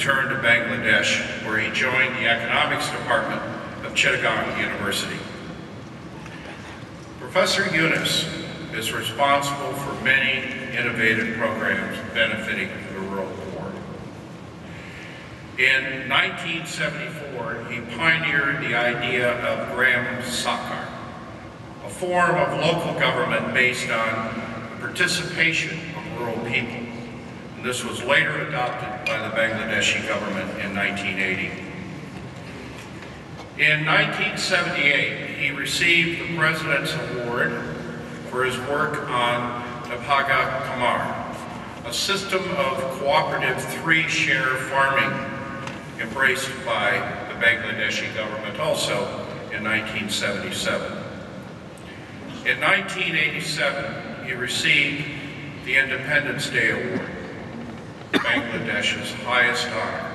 returned to Bangladesh, where he joined the economics department of Chittagong University. Professor Yunus is responsible for many innovative programs benefiting the rural poor. In 1974, he pioneered the idea of Gram Sakar, a form of local government based on the participation of rural people. And this was later adopted by the Bangladeshi government in 1980. In 1978, he received the President's Award for his work on Napaga Kamar, a system of cooperative three-share farming embraced by the Bangladeshi government also in 1977. In 1987, he received the Independence Day Award, Bangladesh's highest honor.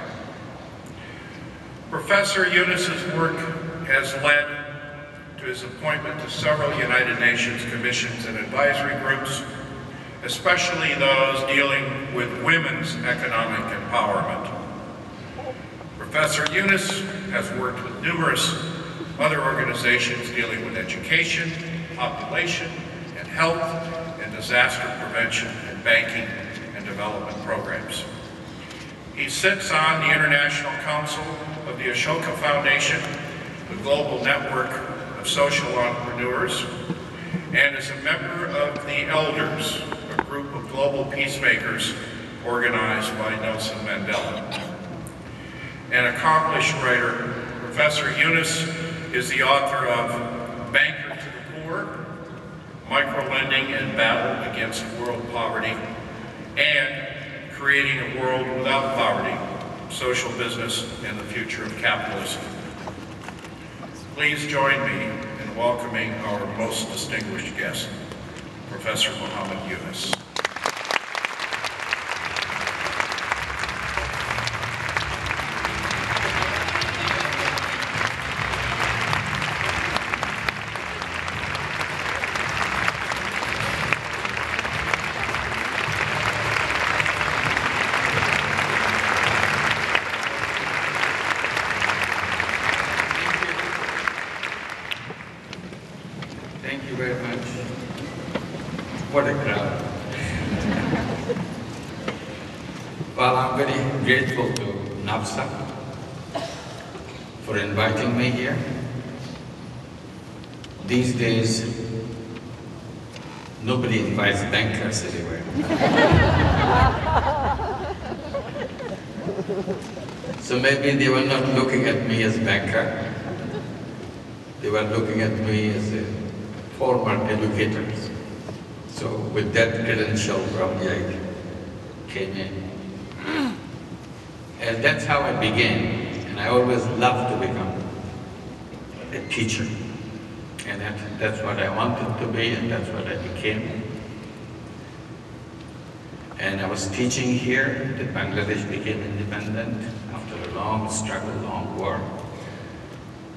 Professor Yunus's work has led to his appointment to several United Nations commissions and advisory groups, especially those dealing with women's economic empowerment. Professor Yunus has worked with numerous other organizations dealing with education, population, and health, and disaster prevention, and banking and development programs. He sits on the International Council of the Ashoka Foundation, the global network of social entrepreneurs, and is a member of the Elders, a group of global peacemakers organized by Nelson Mandela. An accomplished writer, Professor Yunus is the author of Banker to the Poor, Microlending and Battle Against World Poverty, and Creating a World Without Poverty, Social Business and the Future of Capitalism. Please join me in welcoming our most distinguished guest, Professor Mohammad Yunus. Thank you very much. What a crowd. Well, I'm very grateful to NAFSA for inviting me here. These days, nobody invites bankers anywhere. So maybe they were not looking at me as banker. They were looking at me as a former educator. So with that credential, probably I came in. And that's how I began. And I always loved to become a teacher. And that's what I wanted to be, and that's what I became. And I was teaching here that Bangladesh became independent after a long struggle, long war.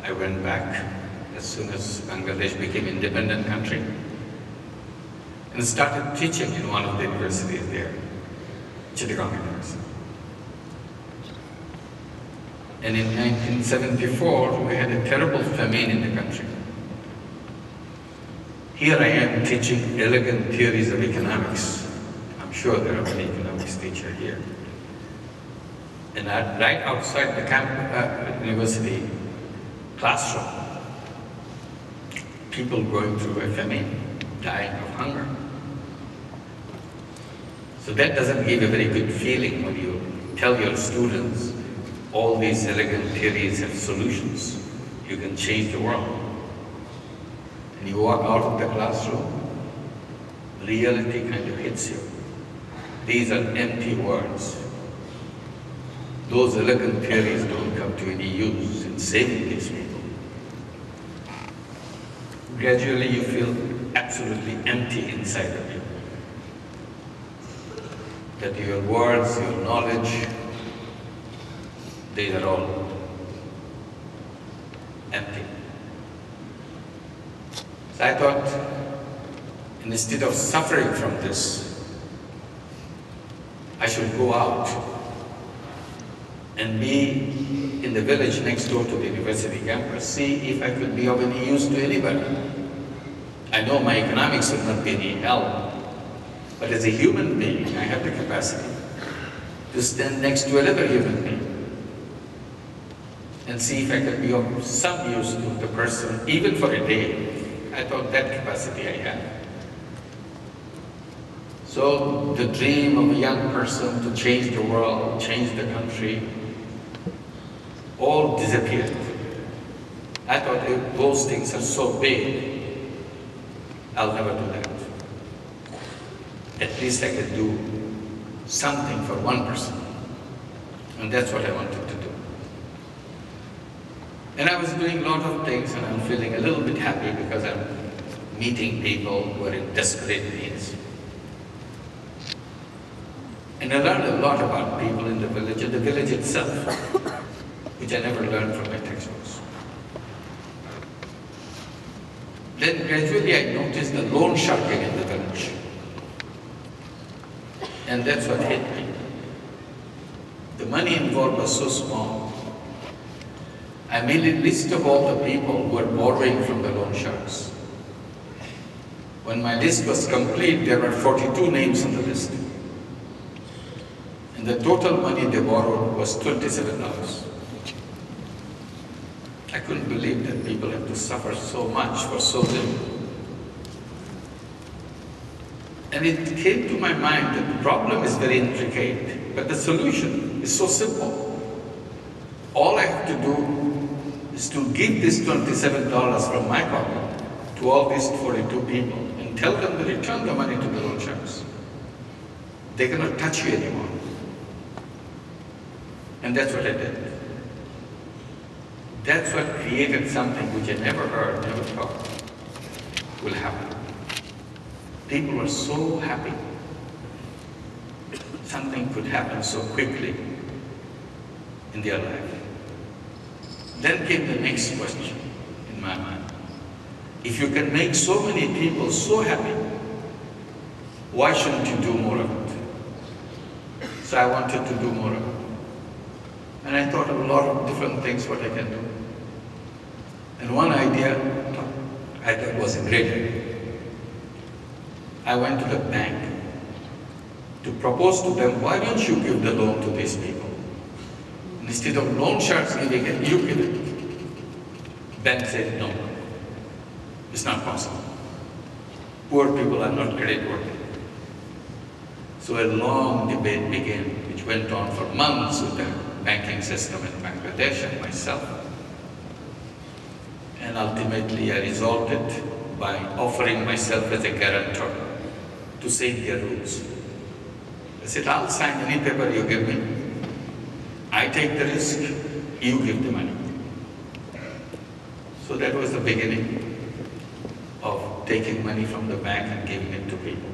I went back as soon as Bangladesh became an independent country and started teaching in one of the universities there, Chittagong University. And in 1974, we had a terrible famine in the country. Here I am teaching elegant theories of economics. I'm sure there are many economics teachers here. And right outside the university classroom, people going through a famine, dying of hunger. So that doesn't give a very good feeling when you tell your students all these elegant theories have solutions. You can change the world. And you walk out of the classroom, reality kind of hits you. These are empty words. Those elegant theories don't come to any use in saving these people. Gradually you feel absolutely empty inside of you. That your words, your knowledge, they are all empty. So I thought, instead of suffering from this, I should go out and be in the village next door to the university campus, see if I could be of any use to anybody. I know my economics would not be any help, but as a human being, I have the capacity to stand next to another human being and see if I could be of some use to the person, even for a day. I thought that capacity I had. So the dream of a young person to change the world, change the country, all disappeared. I thought those things are so big, I'll never do that. At least I could do something for one person. And that's what I wanted to do. And I was doing a lot of things, and I'm feeling a little bit happy because I'm meeting people who are in desperate needs. And I learned a lot about people in the village, and the village itself, which I never learned from my textbooks. Then gradually I noticed the loan sharking in the village. And that's what hit me. The money involved was so small. I made a list of all the people who were borrowing from the loan sharks. When my list was complete, there were 42 names on the list. And the total money they borrowed was $27. I couldn't believe that people have to suffer so much for so little. And it came to my mind that the problem is very intricate, but the solution is so simple. All I have to do is to give this $27 from my pocket to all these 42 people and tell them to return the money to the loan sharks. They cannot touch you anymore. And that's what I did. That's what created something which I never heard, never thought will happen. People were so happy. Something could happen so quickly in their life. Then came the next question in my mind. If you can make so many people so happy, why shouldn't you do more of it? So I wanted to do more of it. And I thought of a lot of different things what I can do. And one idea I thought was a great idea. I went to the bank to propose to them, why don't you give the loan to these people? Instead of loan sharks giving it, you give it. Bank said, no, it's not possible. Poor people are not credit worthy. So a long debate began, which went on for months with the banking system in Bangladesh and myself. And ultimately I resolved it by offering myself as a guarantor to save their roots. I said, I'll sign any paper you give me. I take the risk, you give the money. So that was the beginning of taking money from the bank and giving it to people.